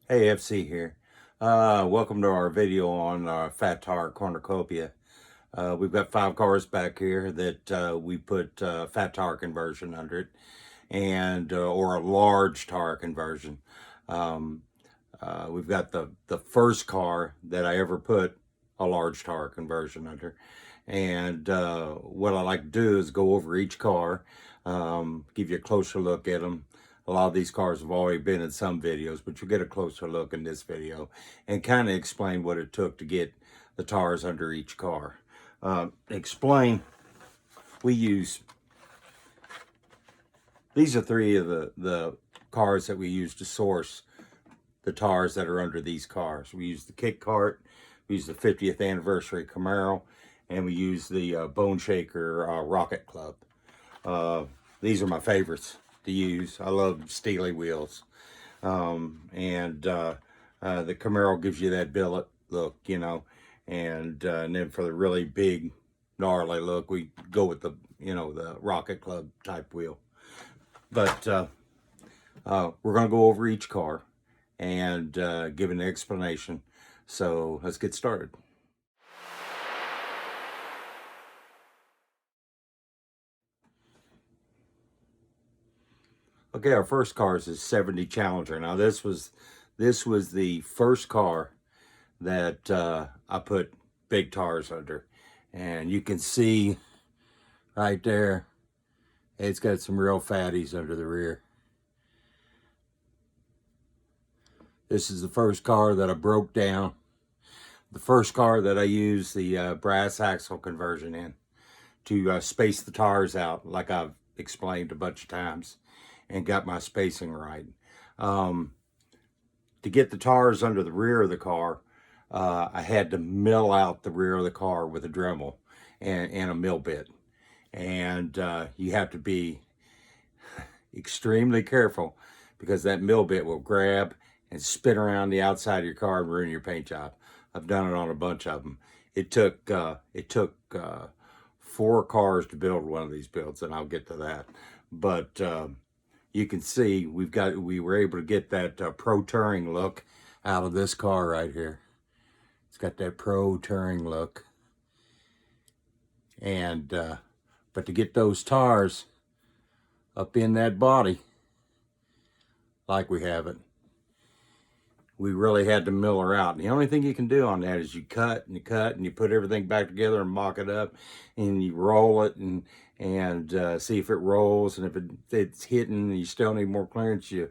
Hey, FC here. Welcome to our video on Tire Cornucopia. We've got 5 cars back here that we put fat tire conversion under it, and or a large tire conversion. Um, we've got the first car that I ever put a large tire conversion under, and what I like to do is go over each car, give you a closer look at them. A lot of these cars have already been in some videos, but you'll get a closer look in this video and kind of explain what it took to get the tires under each car. Explain, we use, these are 3 of the cars that we use to source the tires that are under these cars. We use the Kick Cart, we use the 50th anniversary Camaro, and we use the Bone Shaker Rocket Club. These are my favorites to use. I love steely wheels. The Camaro gives you that billet look, and then for the really big, gnarly look, we go with the Rocket Club type wheel. But we're going to go over each car and give an explanation. So let's get started. Okay, our first car is a 70 Challenger. Now this was the first car that I put big tires under, and you can see right there, it's got some real fatties under the rear. This is the first car that I broke down. The first car that I used the brass axle conversion in to space the tires out, like I've explained a bunch of times, and got my spacing right. To get the tires under the rear of the car, I had to mill out the rear of the car with a Dremel and a mill bit. And you have to be extremely careful, because that mill bit will grab and spin around the outside of your car and ruin your paint job. I've done it on a bunch of them. It took 4 cars to build one of these builds, and I'll get to that. But you can see we were able to get that pro touring look out of this car right here. It's got that pro touring look. And but to get those tires up in that body like we have it, we really had to mill her out. And the only thing you can do on that is you cut and you cut and you put everything back together and mock it up, and you roll it and see if it rolls. And if it's hitting and you still need more clearance, you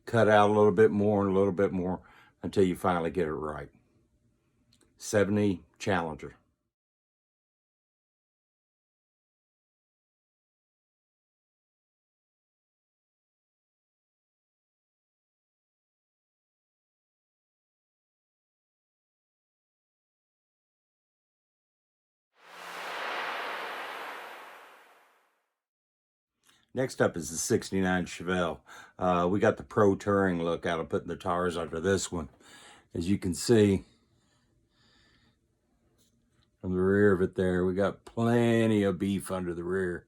cut out a little bit more and a little bit more until you finally get it right. 70 Challenger. Next up is the 69 Chevelle. We got the pro touring look out of putting the tires under this one. As you can see from the rear of it there, we got plenty of beef under the rear.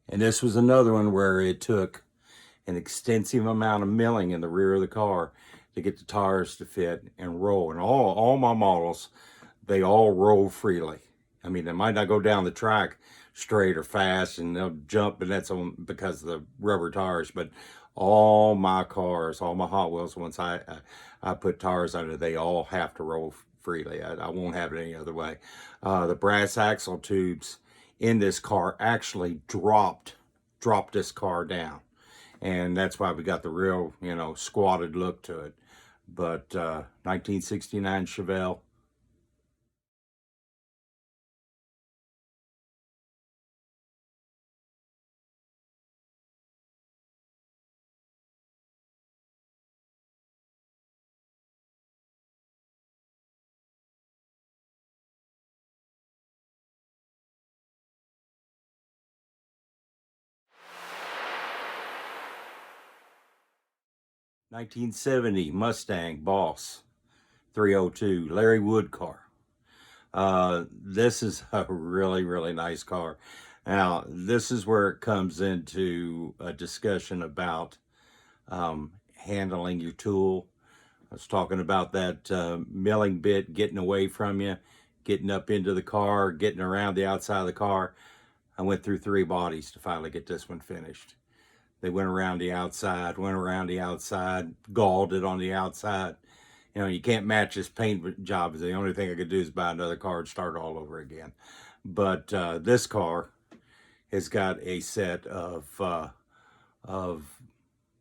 And this was another one where it took an extensive amount of milling in the rear of the car to get the tires to fit and roll. And all my models, they all roll freely. I mean, they might not go down the track straight or fast, and they'll jump, and that's because of the rubber tires. But all my cars, all my Hot Wheels, once I put tires under, they all have to roll freely. I won't have it any other way. The brass axle tubes in this car actually dropped this car down, and that's why we got the real, squatted look to it. But 1969 Chevelle. '70 Mustang Boss 302 Larry Wood car. This is a really, really nice car. Now, this is where it comes into a discussion about handling your tool, I was talking about that milling bit getting away from you, getting up into the car, getting around the outside of the car. I went through 3 bodies to finally get this one finished. They went around the outside, galled it on the outside. You know, you can't match this paint job. The only thing I could do is buy another car and start all over again. But this car has got a set of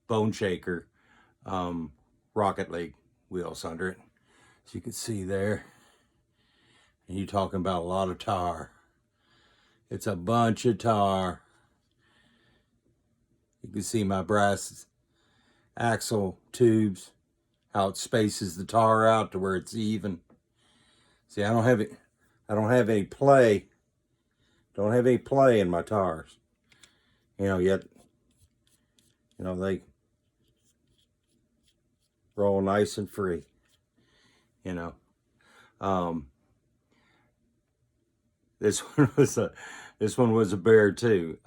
Bone Shaker Rocket League wheels under it. As you can see there. And you're talking about a lot of tar. It's a bunch of tar. You can see my brass axle tubes, how it spaces the tar out to where it's even. See, I don't have any play. Don't have any play in my tires. You know, yet, you know, they roll nice and free. You know. This one was a bear too.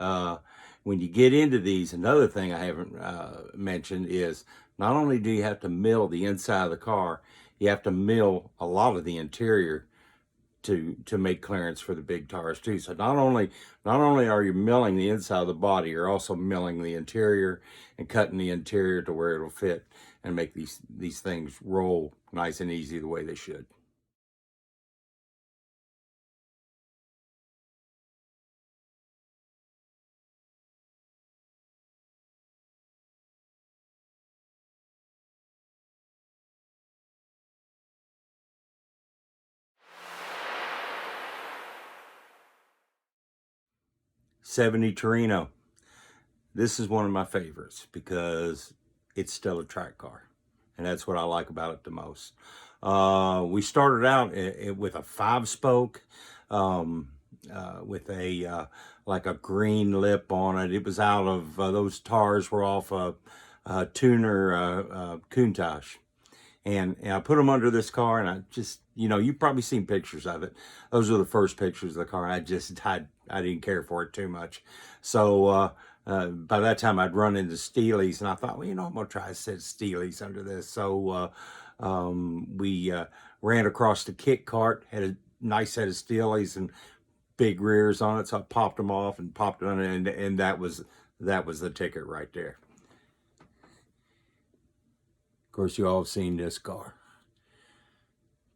When you get into these, another thing I haven't mentioned is not only do you have to mill the inside of the car, you have to mill a lot of the interior to make clearance for the big tires too. So not only are you milling the inside of the body, you're also milling the interior and cutting the interior to where it'll fit and make these things roll nice and easy the way they should. '70 Torino. This is one of my favorites because it's still a track car, and that's what I like about it the most. We started out with a 5-spoke with a like a green lip on it. It was out of those tires were off a tuner Countach. And I put them under this car, and I just, you know, you've probably seen pictures of it. Those are the first pictures of the car. I didn't care for it too much. So by that time, I'd run into Steely's, and I thought, well, you know, I'm going to try a set of Steely's under this. So we ran across the kit cart, had a nice set of Steely's and big rears on it. So I popped them off and popped it on it, and that was the ticket right there. Of course, you all have seen this car.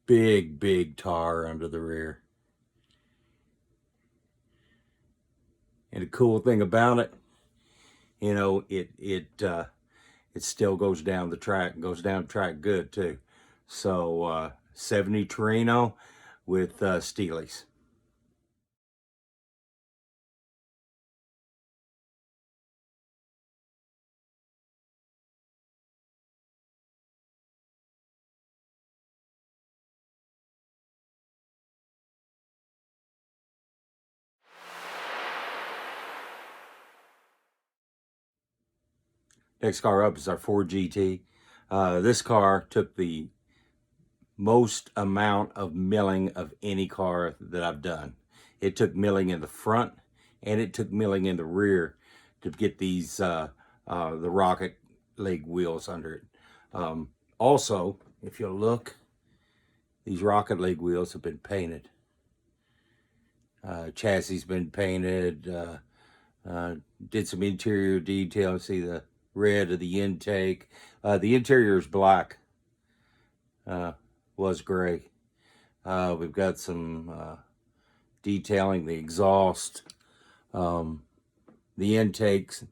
Big tar under the rear. And the cool thing about it, you know, it still goes down the track, and goes down the track good too. So 70 Torino with Steely's. Next car up is our Ford GT. This car took the most amount of milling of any car that I've done. It took milling in the front, and it took milling in the rear to get these the Rocket League wheels under it. Also, if you look, these Rocket League wheels have been painted. Chassis been painted. Did some interior detail. See the red of the intake. The interior is black. Was gray. We've got some detailing the exhaust, the intakes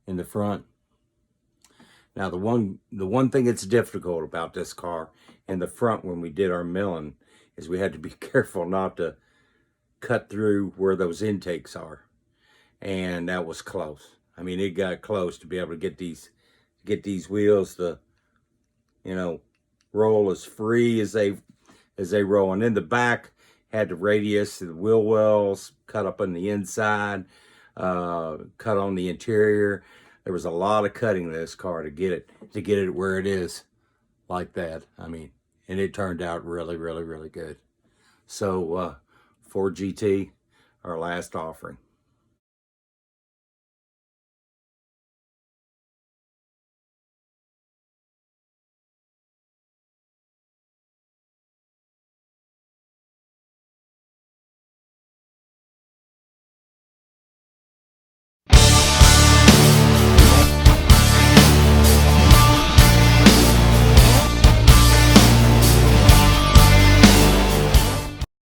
in the front. Now the one thing that's difficult about this car in the front when we did our milling is we had to be careful not to cut through where those intakes are, and that was close. I mean, it got close to be able to get these wheels to, you know, roll as free as they roll. And in the back had the radius, the wheel wells cut up on the inside, cut on the interior. There was a lot of cutting in this car to get it where it is like that. I mean, and it turned out really good. So Ford GT, our last offering.